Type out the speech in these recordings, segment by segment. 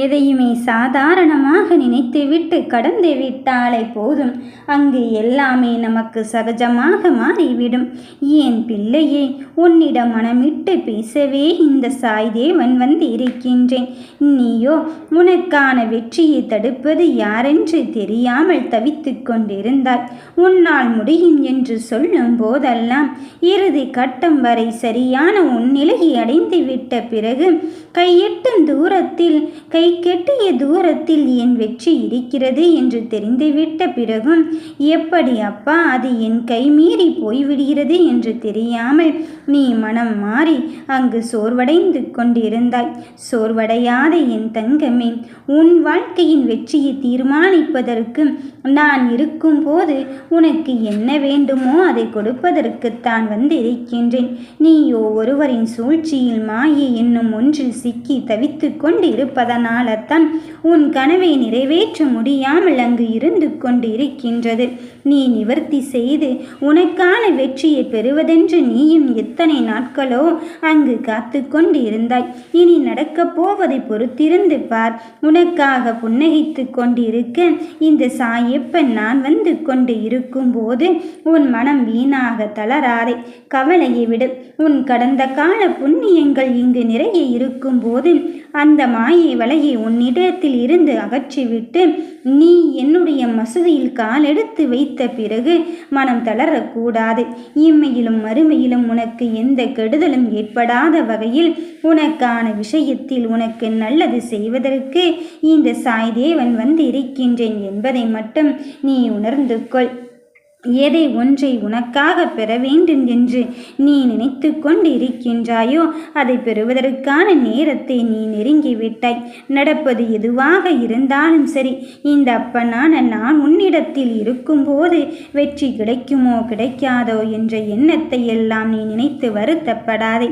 எதையுமே சாதாரணமாக நினைத்துவிட்டு கடந்து விட்டாலே போதும், அங்கு எல்லாமே நமக்கு சகஜமாக மாறிவிடும். ஏன் பிள்ளையே, உன்னிடம் மனமிட்டு பேசவே இந்த சாய்தேவன் வந்து இருக்கின்றேன். நீயோ உனக்கான வெற்றியை தடுப்பது யாரென்று தெரியாமல் தவித்து கொண்டிருந்தாய். உன்னால் முடியும் என்று சொல்லும் போதெல்லாம் இறுதி கட்டம் வரை சரியான உன் நிலையை அடைந்துவிட்ட பிறகு கையெட்டும் தூரத்தில், கை கெட்டிய தூரத்தில் என் வெற்றி இருக்கிறது என்று தெரிந்துவிட்ட பிறகும் எப்படி அப்பா அது என் கைமீறி போய்விடுகிறது என்று தெரியாமல் நீ மனம் மாறி அங்கு சோர்வடைந்து கொண்டிருந்தாய். சோர்வடையாத என் தங்கமே, உன் வாழ்க்கையின் வெற்றியை தீர்மானிப்பதற்கு நான் இருக்கும் போது உனக்கு என்ன வேண்டுமோ அதை கொடுப்பதற்குத்தான் வந்திருக்கின்றேன். நீயோ ஒருவரின் சூழ்ச்சியில் மாயை என்னும் ஒன்றில் சிக்கி தவித்து கொண்டு இருப்பதனால்தான் உன் கனவை நிறைவேற்ற முடியாமல் அங்கு இருந்து கொண்டு இருக்கின்றது. நீ நிவர்த்தி செய்து உனக்கான வெற்றியை பெறுவதென்று நீயும் எத்தனை நாட்களோ அங்கு காத்து கொண்டு இருந்தாய். இனி நடக்கப் போவதை பொறுத்திருந்து பார். உனக்காக புன்னகைத்து கொண்டிருக்க இந்த சாயப்பன் நான் வந்து கொண்டு இருக்கும் போது உன் மனம் வீணாக தளராதே. கவலையை விடு. உன் கடந்த கால புண்ணியங்கள் இங்கு நிறைய இருக்கும் போது அந்த மாயை வலையை உன்னிடத்தில் இருந்து அகற்றிவிட்டு நீ என்னுடைய மசூதியில் காலெடுத்து வைத்த பிறகு மனம் தளரக்கூடாது. இம்மையிலும் மறுமையிலும் உனக்கு எந்த கெடுதலும் ஏற்படாத வகையில் உனக்கான விஷயத்தில் உனக்கு நல்லது செய்வதற்கு இந்த சாய்தேவன் வந்து இருக்கின்றேன் என்பதை மட்டும் நீ உணர்ந்து கொள். எதை ஒன்றை உனக்காக பெற வேண்டும் என்று நீ நினைத்து கொண்டு இருக்கின்றாயோ அதை பெறுவதற்கான நேரத்தை நீ நெருங்கிவிட்டாய். நடப்பது எதுவாக இருந்தாலும் சரி, இந்த அப்பனான நான் உன்னிடத்தில் இருக்கும்போது வெற்றி கிடைக்குமோ கிடைக்காதோ என்ற எண்ணத்தை எல்லாம் நீ நினைத்து வருத்தப்படாதே.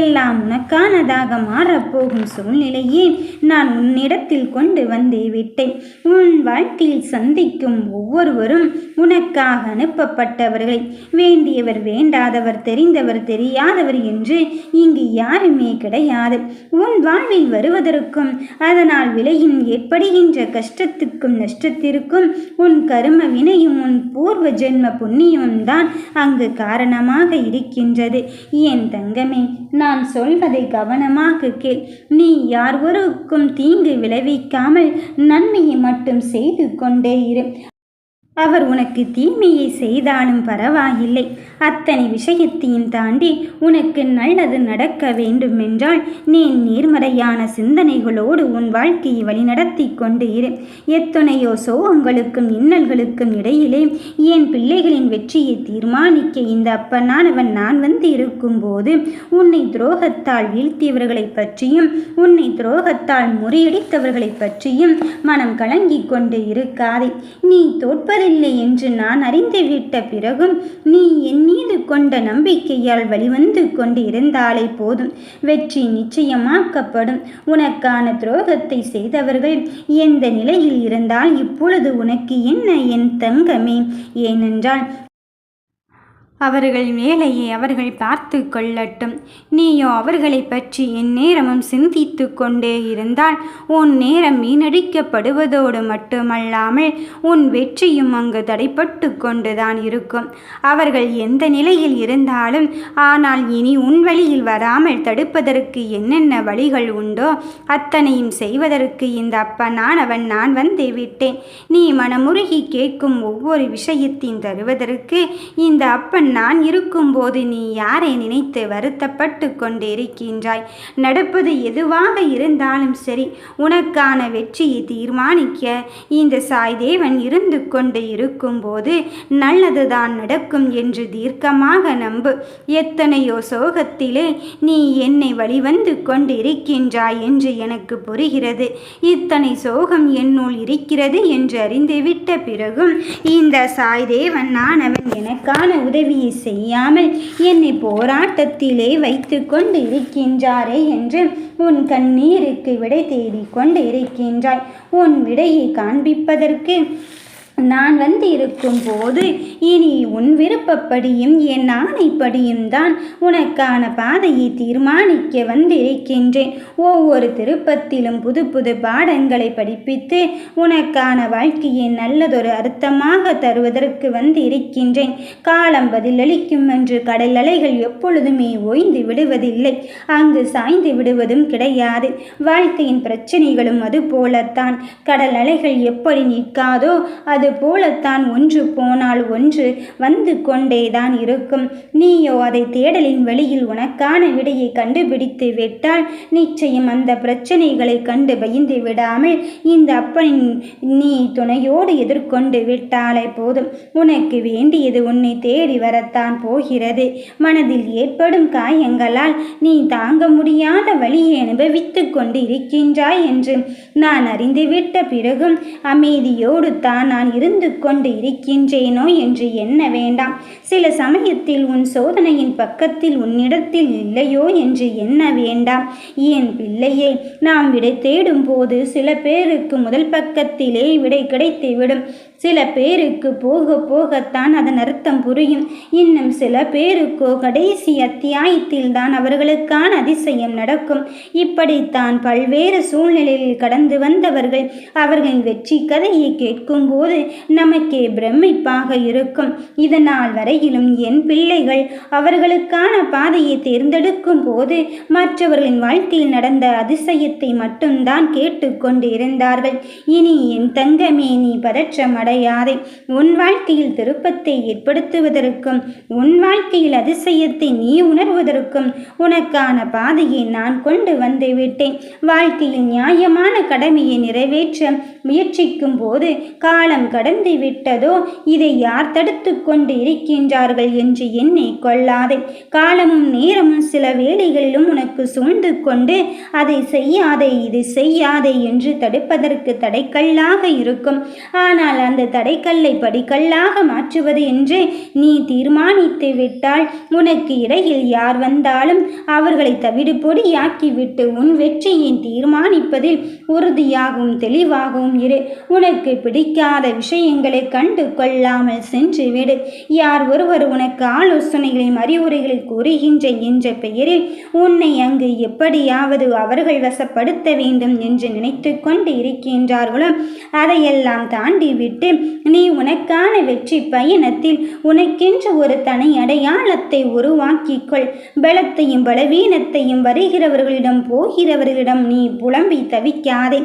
எல்லாம் உனக்கானதாக மாறப்போகும் சூழ்நிலையே நான் உன்னிடத்தில் கொண்டு வந்தே விட்டேன். உன் வாழ்க்கையில் சந்திக்கும் ஒவ்வொருவரும் உனக்காக அனுப்பப்பட்டவர்களை, வேண்டியவர் வேண்டாதவர், தெரிந்தவர் தெரியாதவர் என்று இங்கு யாருமே கிடையாது. உன் வாழ்வில் வருவதற்கும் அதனால் விளையும் ஏற்படுகின்ற கஷ்டத்துக்கும் நஷ்டத்திற்கும் உன் கர்ம வினையும் உன் பூர்வ ஜென்ம புண்ணியமும் தான் அங்கு காரணமாக இருக்கின்றது. என் தங்கமே, நான் சொல்வதை கவனமாக கேள். நீ யாரொருக்கும் தீங்கு விளைவிக்காமல் நன்மையை மட்டும் செய்து கொண்டே இரு. அவர் உனக்கு தீமையை செய்தாலும் பரவாயில்லை. அத்தனை விஷயத்தையும் தாண்டி உனக்கு நல்லது நடக்க வேண்டுமென்றால் நீ நேர்மறையான சிந்தனைகளோடு உன் வாழ்க்கையை வழிநடத்தி கொண்டு இரு. எத்தனையோ சோகங்களுக்கும் இன்னல்களுக்கும் இடையிலே என் பிள்ளைகளின் வெற்றியை தீர்மானிக்க இந்த அப்பனானவன் நான் வந்து இருக்கும்போது உன்னை துரோகத்தால் வீழ்த்தியவர்களை பற்றியும் உன்னை துரோகத்தால் முறியடித்தவர்களை பற்றியும் மனம் கலங்கி கொண்டு இருக்காதே. நீ தோற்பது இல்லை என்று நான் அறிந்துவிட்ட பிறகும் நீ என் மீது கொண்ட நம்பிக்கையால் வழிவந்து கொண்டு இருந்தாலே போதும், வெற்றி நிச்சயமாக்கப்படும். உனக்கான துரோகத்தை செய்தவர்கள் எந்த நிலையில் இருந்தால் இப்பொழுது உனக்கு என்ன என் தங்கமே? ஏனென்றால் அவர்கள் வேலையை அவர்கள் பார்த்து கொள்ளட்டும். நீயோ அவர்களை பற்றி என் நேரமும் சிந்தித்து கொண்டே இருந்தால் உன் நேரம் வீணடிக்கப்படுவதோடு மட்டுமல்லாமல் உன் வெற்றியும் அங்கு தடைப்பட்டு கொண்டுதான் இருக்கும். அவர்கள் எந்த நிலையில் இருந்தாலும் ஆனால் இனி உன் வழியில் வராமல் தடுப்பதற்கு என்னென்ன வழிகள் உண்டோ அத்தனையும் செய்வதற்கு இந்த அப்பனானவன் நான் வந்து விட்டேன். நீ மனமுருகி கேட்கும் ஒவ்வொரு விஷயத்தையும் தருவதற்கு இந்த அப்பன் நான் இருக்கும்போது நீ யாரை நினைத்து வருத்தப்பட்டு கொண்டிருக்கின்றாய்? நடப்பது எதுவாக இருந்தாலும் சரி, உனக்கான வெற்றியை தீர்மானிக்க இந்த சாய்தேவன் இருந்து கொண்டு இருக்கும்போது நல்லதுதான் நடக்கும் என்று தீர்க்கமாக நம்பு. எத்தனையோ சோகத்திலே நீ என்னை வழிவந்து கொண்டிருக்கின்றாய் என்று எனக்கு புரிகிறது. இத்தனை சோகம் என்னுள் இருக்கிறது என்று அறிந்துவிட்ட பிறகும் இந்த சாய்தேவன் நானவன் எனக்கான உதவியை செய்யாமல் என்னை போராட்டத்திலே வைத்து கொண்டு இருக்கின்றாரே என்று உன் கண்ணீருக்கு விடை தேடி கொண்டு இருக்கின்றாய். உன் விடையை காண்பிப்பதற்கு நான் வந்து இருக்கும் போது இனி உன் விருப்பப்படியும் என் ஆணைப்படியும் தான் உனக்கான பாதையை தீர்மானிக்க வந்திருக்கின்றேன். ஒவ்வொரு திருப்பத்திலும் புது புது பாடங்களை படிப்பித்து உனக்கான வாழ்க்கையை நல்லதொரு அர்த்தமாக தருவதற்கு வந்து இருக்கின்றேன். காலம் பதிலளிக்கும் என்று கடல் அலைகள் எப்பொழுதுமே ஓய்ந்து விடுவதில்லை, அங்கு சாய்ந்து விடுவதும் கிடையாது. வாழ்க்கையின் பிரச்சனைகளும் அது போலத்தான். கடல் அலைகள் எப்படி நிற்காதோ அது போலத்தான் ஒன்று போனால் ஒன்று வந்து கொண்டேதான் இருக்கும். நீயோ அதை தேடலின் வழியில் உனக்கான விடையை கண்டுபிடித்து விட்டால் நிச்சயம் அந்த பிரச்சனைகளை கண்டு பயந்து விடாமல் இந்த அப்பனின் நீ துணையோடு எதிர்கொண்டு விட்டாலே போதும். உனக்கு வேண்டியது உன்னை தேடி வரத்தான் போகிறது. மனதில் ஏற்படும் காயங்களால் நீ தாங்க முடியாத வழியை அனுபவித்து கொண்டு இருக்கின்றாய் என்று நான் அறிந்துவிட்ட பிறகும் அமைதியோடு தான் நான் இருந்து கொண்டு இருக்கின்றேனோ என்று எண்ண வேண்டாம். சில சமயத்தில் உன் சோதனையின் பக்கத்தில் உன்னிடத்தில் இல்லையோ என்று எண்ண வேண்டாம். என் பிள்ளையே, நாம் விடை தேடும் போது சில பேருக்கு முதல் பக்கத்திலே விடை கிடைத்துவிடும். சில பேருக்கு போக போகத்தான் அதன் அர்த்தம் புரியும். இன்னும் சில பேருக்கோ கடைசி அத்தியாயத்தில் தான் அவர்களுக்கான அதிசயம் நடக்கும். இப்படித்தான் பல்வேறு சூழ்நிலையில் கடந்து வந்தவர்கள் அவர்களின் வெற்றி கதையை கேட்கும் போது நமக்கே பிரமிப்பாக இருக்கும். இதனால் வரையிலும் என் பிள்ளைகள் அவர்களுக்கான பாதையை தேர்ந்தெடுக்கும் போது மற்றவர்களின் வாழ்க்கையில் நடந்த அதிசயத்தை மட்டும்தான் கேட்டுக்கொண்டு இருந்தார்கள். இனி என் தங்கமே, நீ பதற்றம் அடையாதே. உன் வாழ்க்கையில் திருப்பத்தை ஏற்படுத்துவதற்கும் உன் வாழ்க்கையில் அதிசயத்தை நீ உணர்வதற்கும் உனக்கான பாதையை நான் கொண்டு வந்து விட்டேன். வாழ்க்கையில் நியாயமான கடமையை நிறைவேற்ற முயற்சிக்கும் போது காலம் கடந்து விட்டதோ இதை யார் தடுத்து கொண்டு இருக்கின்றார்கள் என்று எண்ணி கொள்ளாதே. காலமும் நேரமும் சில வேளைகளிலும் உனக்கு சூழ்ந்து கொண்டு அதை செய்யாதே இது செய்யாதே என்று தடுப்பதற்கு தடைக்கல்லாக இருக்கும். ஆனால் அந்த தடைக்கல்லை படிக்கல்லாக மாற்றுவது என்று நீ தீர்மானித்து விட்டால் உனக்கு இடையில் யார் வந்தாலும் அவர்களை தவிடு பொடியாக்கிவிட்டு உன் வெற்றியை தீர்மானிப்பதில் உறுதியாகவும் தெளிவாகவும் இரு. உனக்கு பிடிக்காத விஷயங்களை கண்டு கொள்ளாமல் சென்று விடு. யார் ஒருவர் உனக்கு ஆலோசனைகளையும் அறிவுரைகளை கூறுகின்ற என்ற பெயரில் உன்னை அங்கு எப்படியாவது அவர்கள் வசப்படுத்த வேண்டும் என்று நினைத்து கொண்டு இருக்கின்றார்களோ அதையெல்லாம் தாண்டி விட்டு நீ உனக்கான வெற்றி பயணத்தில் உனக்கென்று ஒரு தனி அடையாளத்தை உருவாக்கிக்கொள். பலத்தையும் பலவீனத்தையும் வருகிறவர்களிடம் போகிறவர்களிடம் நீ புலம்பி தவிக்காதே.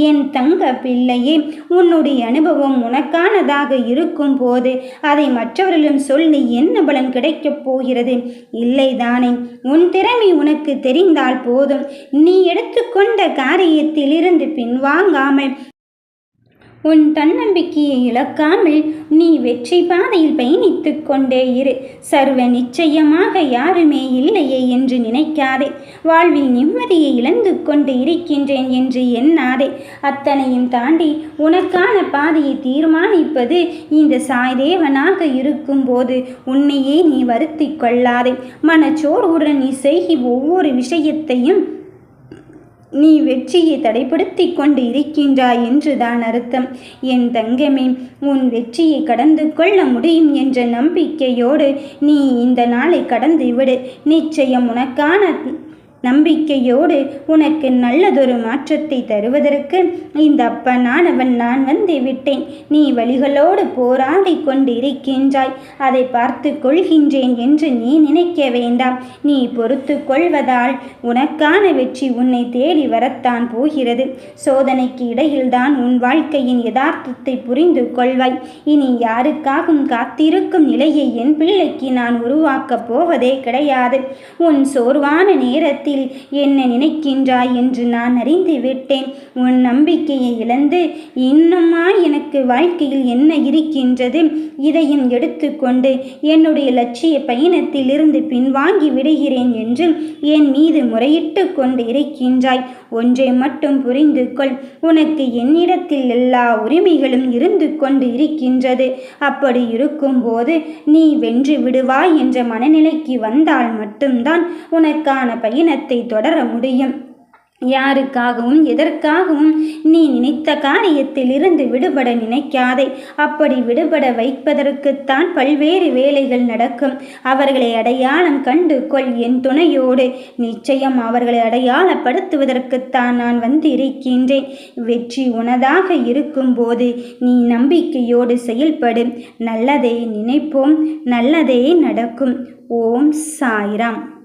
என் தங்க பிள்ளையே, உன்னுடைய அனுபவம் உனக்கானதாக இருக்கும் போது அதை மற்றவர்களிடம் சொல்லி என்ன பலன் கிடைக்கப் போகிறது? இல்லைதானே? உன் திறமை உனக்கு தெரிந்தால் போதும். நீ எடுத்துக்கொண்ட காரியத்தில் இருந்து பின்வாங்காமல் உன் தன்னம்பிக்கையை இழக்காமல் நீ வெற்றி பாதையில் பயணித்து கொண்டே இரு. சர்வ நிச்சயமாக யாருமே இல்லையே என்று நினைக்காதே. வாழ்வில் நிம்மதியை இழந்து கொண்டு இருக்கின்றேன் என்று எண்ணாதே. அத்தனையும் தாண்டி உனக்கான பாதையை தீர்மானிப்பது இந்த சாய்தேவனாக இருக்கும்போது உன்னையே நீ வருத்தி கொள்ளாதே. மனச்சோர்வுடன் நீ செய்கிற ஒவ்வொரு விஷயத்தையும் நீ வெற்றியை தடைப்படுத்தி கொண்டு இருக்கின்றாய் என்றுதான் அர்த்தம். என் தங்கமே, உன் வெற்றியை கடந்து கொள்ள முடியும் என்ற நம்பிக்கையோடு நீ இந்த நாளை கடந்து விடு. நிச்சயம் உனக்கான நம்பிக்கையோடு உனக்கு நல்லதொரு மாற்றத்தை தருவதற்கு இந்த அப்பனானவன் நான் வந்து விட்டேன். நீ வழிகளோடு போராடி கொண்டு இருக்கின்றாய். அதை பார்த்து கொள்கின்றேன் என்று நீ நினைக்க வேண்டாம். நீ பொறுத்து கொள்வதால் உனக்கான வெற்றி உன்னை தேடி வரத்தான் போகிறது. சோதனைக்கு இடையில்தான் உன் வாழ்க்கையின் யதார்த்தத்தை புரிந்து கொள்வாய். இனி யாருக்காகவும் காத்திருக்கும் நிலையை என் பிள்ளைக்கு நான் உருவாக்கப் போவதே கிடையாது. உன் சோர்வான நேரத்தில் என்ன நினைக்கின்றாய் என்று நான் அறிந்து விட்டேன். உன் நம்பிக்கையை இழந்து இன்னுமா எனக்கு வாழ்க்கையில் என்ன இருக்கின்றது, இதையும் எடுத்துக்கொண்டு என்னுடைய லட்சிய பயணத்தில் இருந்து பின்வாங்கி விடுகிறேன் என்று என் மீது முறையிட்டு கொண்டு இருக்கின்றாய். ஒன்றை மட்டும் புரிந்து கொள். உனக்கு என்னிடத்தில் எல்லா உரிமைகளும் இருந்து கொண்டு இருக்கின்றது. அப்படி இருக்கும்போது நீ வென்று விடுவாய் என்ற மனநிலைக்கு வந்தால் மட்டும்தான் உனக்கான பயணத்தை தொடர முடியும். யாருக்காகவும் எதற்காகவும் நீ நினைத்த காரியத்தில் இருந்து விடுபட நினைக்காதே. அப்படி விடுபட வைப்பதற்குத்தான் பல்வேறு வேலைகள் நடக்கும். அவர்களை அடையாளம் கண்டு கொள் என் துணையோடு. நிச்சயம் அவர்களை அடையாளப்படுத்துவதற்குத்தான் நான் வந்து இருக்கின்றேன். வெற்றி உனதாக இருக்கும்போது நீ நம்பிக்கையோடு செயல்படு. நல்லதே நினைப்போம், நல்லதே நடக்கும். ஓம் சாய்ராம்.